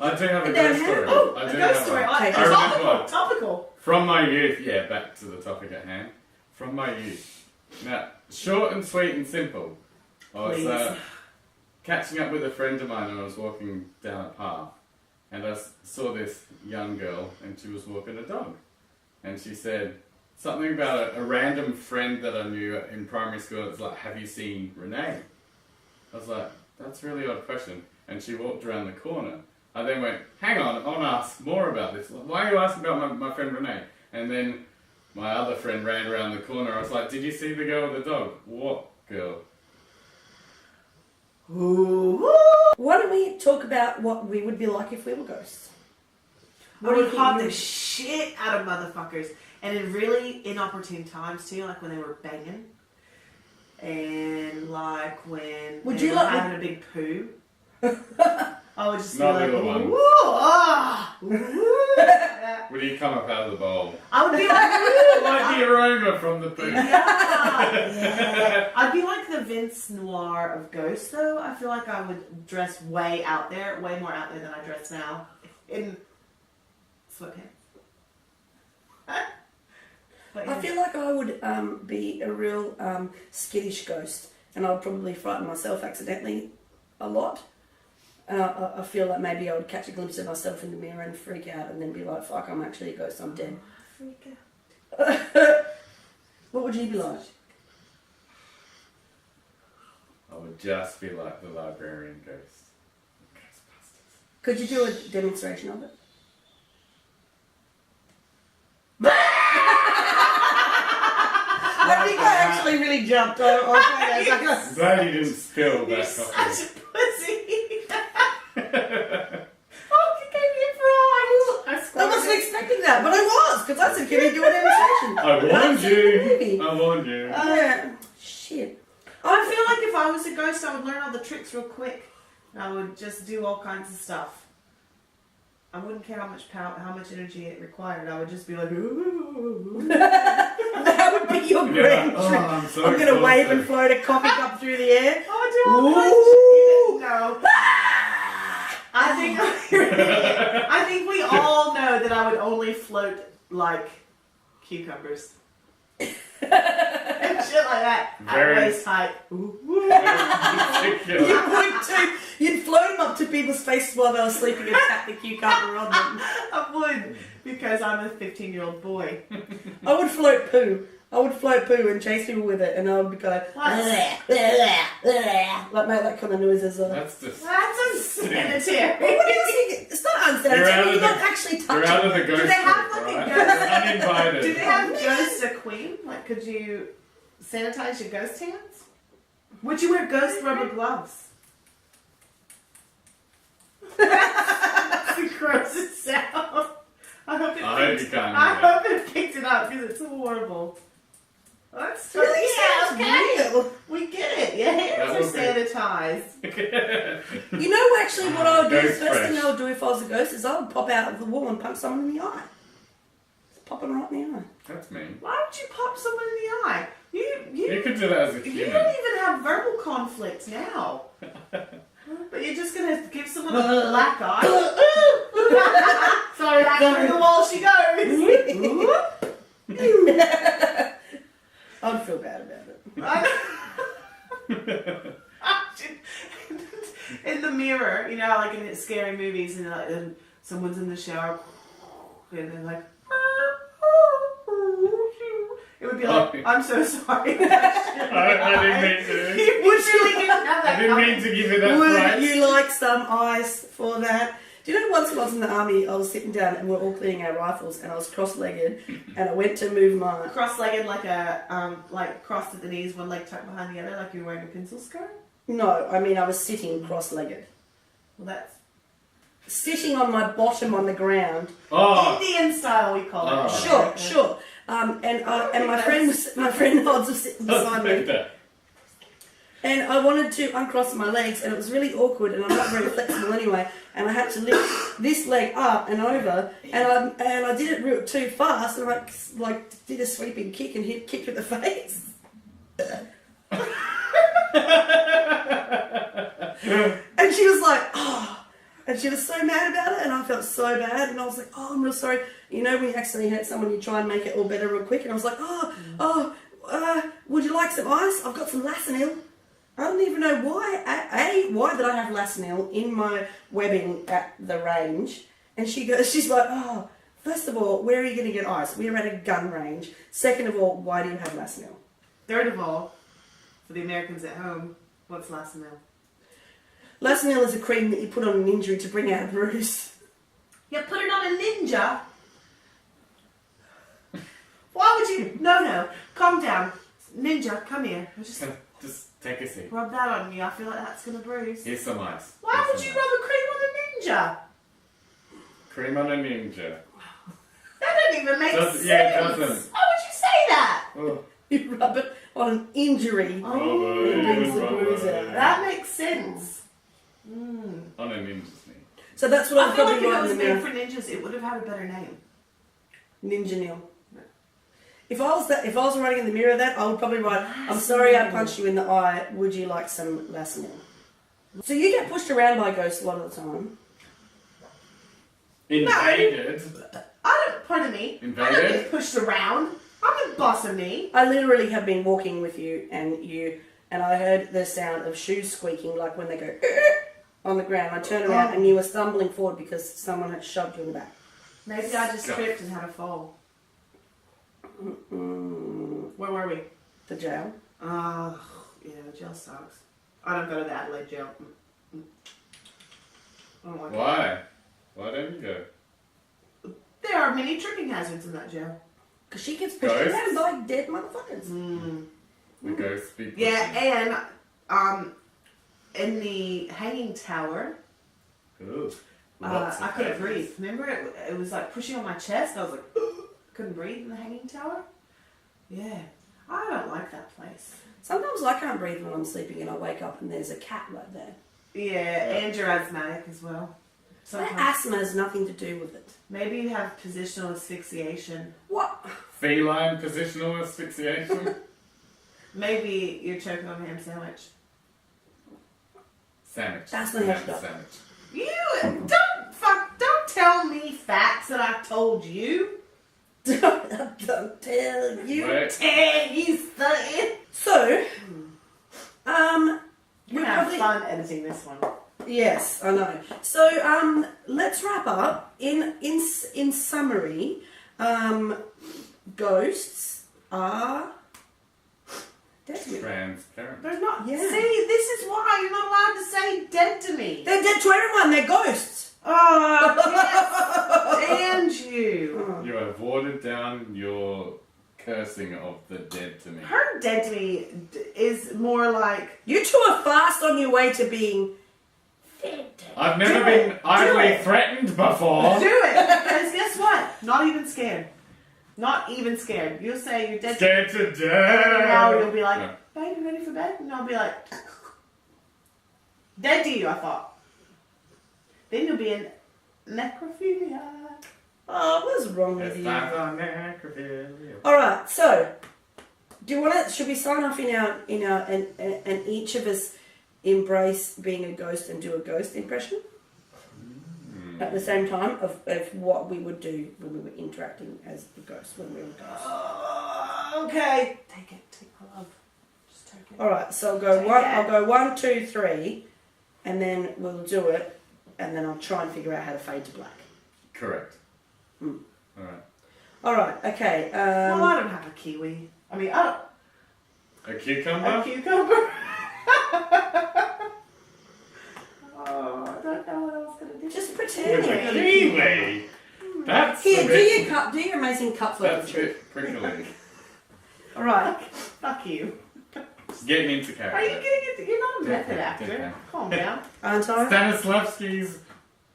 I do have a ghost story. Oh, I a do ghost have story. one. I I remember one. topical. From my youth, yeah, back to the topic at hand. From my youth. Now, short and sweet and simple. I was catching up with a friend of mine and I was walking down a path. And I saw this young girl and she was walking a dog. And she said something about a random friend that I knew in primary school. It's like, have you seen Renee? I was like, that's a really odd question. And she walked around the corner. I then went, hang on, I want to ask more about this. Why are you asking about my friend Renee? And then my other friend ran around the corner. I was like, did you see the girl with the dog? What girl? Ooh. Why don't we talk about what we would be like if we were ghosts? I would haunt the shit out of motherfuckers. And in really inopportune times too, like when they were banging. And like when they were having a big poo. I would just be like, ooh, ah, ooh. Would you come up out of the bowl? I would be like, like the aroma from the poo. Yeah. I'd be like the Vince Noir of ghosts, though. I feel like I would dress way out there, way more out there than I dress now, in sweatpants. I feel like I would be a real skittish ghost, and I would probably frighten myself accidentally a lot. I feel like maybe I would catch a glimpse of myself in the mirror and freak out and then be like, fuck, I'm actually a ghost, I'm dead. Freak out. What would you be like? I would just be like the librarian ghost. Ghostbusters. Could you do a demonstration of it? I think I actually really jumped. I'm glad you didn't spill that coffee. Such a pussy. Oh, you gave me a prize. I wasn't expecting that, but I was, because I said, can you do a demonstration? I warned you. I warned you. Yeah. Shit. I feel like if I was a ghost, I would learn all the tricks real quick. I would just do all kinds of stuff. I wouldn't care how much power, how much energy it required. I would just be like, ooh. That would be your grand trick. I'm going to wave and float a coffee cup through the air. Oh, do no. I think we all know that I would only float like cucumbers. And shit like that. At waist height. You would too. You'd float them up to people's faces while they were sleeping and tap the cucumber on them. I would, because I'm a 15-year-old boy. I would float poo. I would float poo and chase people with it, and I would go like make that kind of noises. That's unsanitary. What do you think? It's not unsanitary. You're not actually touching. You're out of the ghost. Do they have like right? a ghost? Uninvited. Do they have ghost a queen? Like, could you sanitize your ghost hands? Would you wear ghost rubber gloves? That's the grossest sound. I hope it picked it up because it's horrible. That's really sounds real. We get it. Your hands are sanitized. You know, actually, what I would do, the first thing I would do if I was a ghost is I would pop out of the wall and punch someone in the eye. Just pop them right in the eye. That's mean. Why would you pop someone in the eye? You could do that as a human. You don't even have verbal conflict now. But you're just going to give someone a black eye? Sorry, back through the wall she goes. I'd feel bad about it. In the mirror, you know, like in scary movies, and someone's in the shower, and they're like, it would be like, I'm so sorry. I didn't mean to. You literally didn't have that. I didn't mean to give you that Would price. you like some ice for that? Do you know once when I was in the army, I was sitting down and we were all cleaning our rifles, and I was cross-legged, and I went to move my... Cross-legged, like like crossed at the knees, one leg tucked behind the other, like you were wearing a pencil skirt? No, I mean I was sitting cross-legged. Well, that's... Sitting on my bottom on the ground. Oh. Indian style, we call it. Sure. And my friend Hodds was sitting beside me. And I wanted to uncross my legs, and it was really awkward, and I'm not very flexible anyway, and I had to lift this leg up and over, and I did it too fast, and I like did a sweeping kick and kicked with the face. And she was like, oh. And she was so mad about it, and I felt so bad, and I was like, oh, I'm real sorry. You know, when you accidentally hurt someone, you try and make it all better real quick, and I was like, would you like some ice? I've got some Lasanil. I don't even know why. Why did I have Lasanil in my webbing at the range? And she's like, oh, first of all, where are you going to get ice? We are at a gun range. Second of all, why do you have Lasanil? Third of all, for the Americans at home, what's Lasanil? Lasanil is a cream that you put on an injury to bring out a bruise. You put it on a ninja? Why would you? No, calm down. Ninja, come here. Just take a seat. Rub that on you. I feel like that's going to bruise. Here's some ice. Why would you rub a cream on a ninja? Cream on a ninja. That doesn't even make sense. Yeah, it doesn't. Why would you say that? Oh. You rub it on an injury. Oh, it brings the bruise out. That makes sense. On a ninja's knee. So that's what I I'm feel like probably if it writing was in the made mirror. for ninjas, it would have had a better name. Ninja Nil. If I was writing in the mirror that, I would probably write, I'm sorry I punched you in the eye, would you like some Lasanil? So you get pushed around by ghosts a lot of the time. Invaded? Pardon me. Invaded? I don't get pushed around. I'm the boss of me. I literally have been walking with you and I heard the sound of shoes squeaking like when they go on the ground. I turned around and you were stumbling forward because someone had shoved you in the back. Maybe I just tripped and had a fall. Where were we? The jail. Yeah, jail sucks. I don't go to the Adelaide jail. I don't like it. Why? Why don't you go? There are many tripping hazards in that jail. Because she gets pushed around by dead motherfuckers. The ghosts be pushing. Yeah, and in the hanging tower, Ooh, I couldn't breathe. Remember, it was like pushing on my chest. I was like, couldn't breathe in the hanging tower. Yeah, I don't like that place. Sometimes I can't breathe when I'm sleeping and I wake up and there's a cat right there. Yeah, and you're asthmatic as well. That asthma has nothing to do with it. Maybe you have positional asphyxiation. What? Feline positional asphyxiation? Maybe you're choking on a ham sandwich. Sandwich. That's not Ham stuff. sandwich. You don't tell me facts that I told you. Don't tell you. Right. Tell you something. So, We're gonna have fun editing this one. Yes, I know. So, let's wrap up. In summary, ghosts are dead to me. Transparent. They're not. Yeah. See, this is why you're not allowed to say dead to me. They're dead to everyone. They're ghosts. Oh, I can't stand you. You have watered down your cursing of the dead to me. Her dead to me is more like You two are fast on your way to being dead. I've never Do been it. idly Do it. threatened before. do it. Because guess what? Not even scared. Not even scared. You'll say you're dead. Scared to And now death. you'll be like, No. babe, you ready for bed? And I'll be like, dead to you, I thought. Then you'll be in necrophilia. Oh, what's wrong with It's you? time for necrophilia. All right. So, do you want to? Should we sign off and each of us embrace being a ghost and do a ghost impression at the same time of what we would do when we were interacting as the ghost when we were ghosts. Okay. Take it. Take my love. Just take it. All right. So I'll go Take one. it. I'll go 1, 2, 3, and then we'll do it, and then I'll try and figure out how to fade to black. Correct. Mm. Alright. All right. Okay. Well, I don't have a kiwi. I mean, I A don't. cucumber? A cucumber. Oh, I don't know what I was going to do. Just With pretend. a kiwi. That's Here, a do bit, your cup. Do your amazing cup flip. that's a bit prickly. All right. Fuck you. Getting into Are you character. getting it? You're not a method Okay, actor. okay. Calm down. Aren't I? Stanislavski's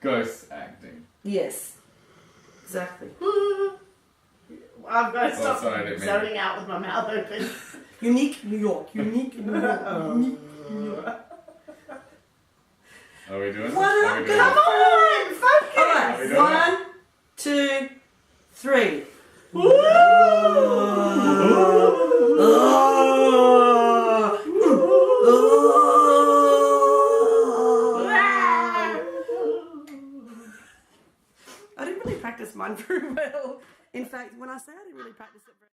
ghost acting. Yes. Exactly. I've got to stop sorry, I didn't mean zoning out with my mouth open. Unique New York. Unique New York. Unique New York. Are we doing it? What Are up, we doing Come it? on, focus. All Are we right. doing 1, 2, 3. really practice mine very well. In fact, when I say I didn't really practice it very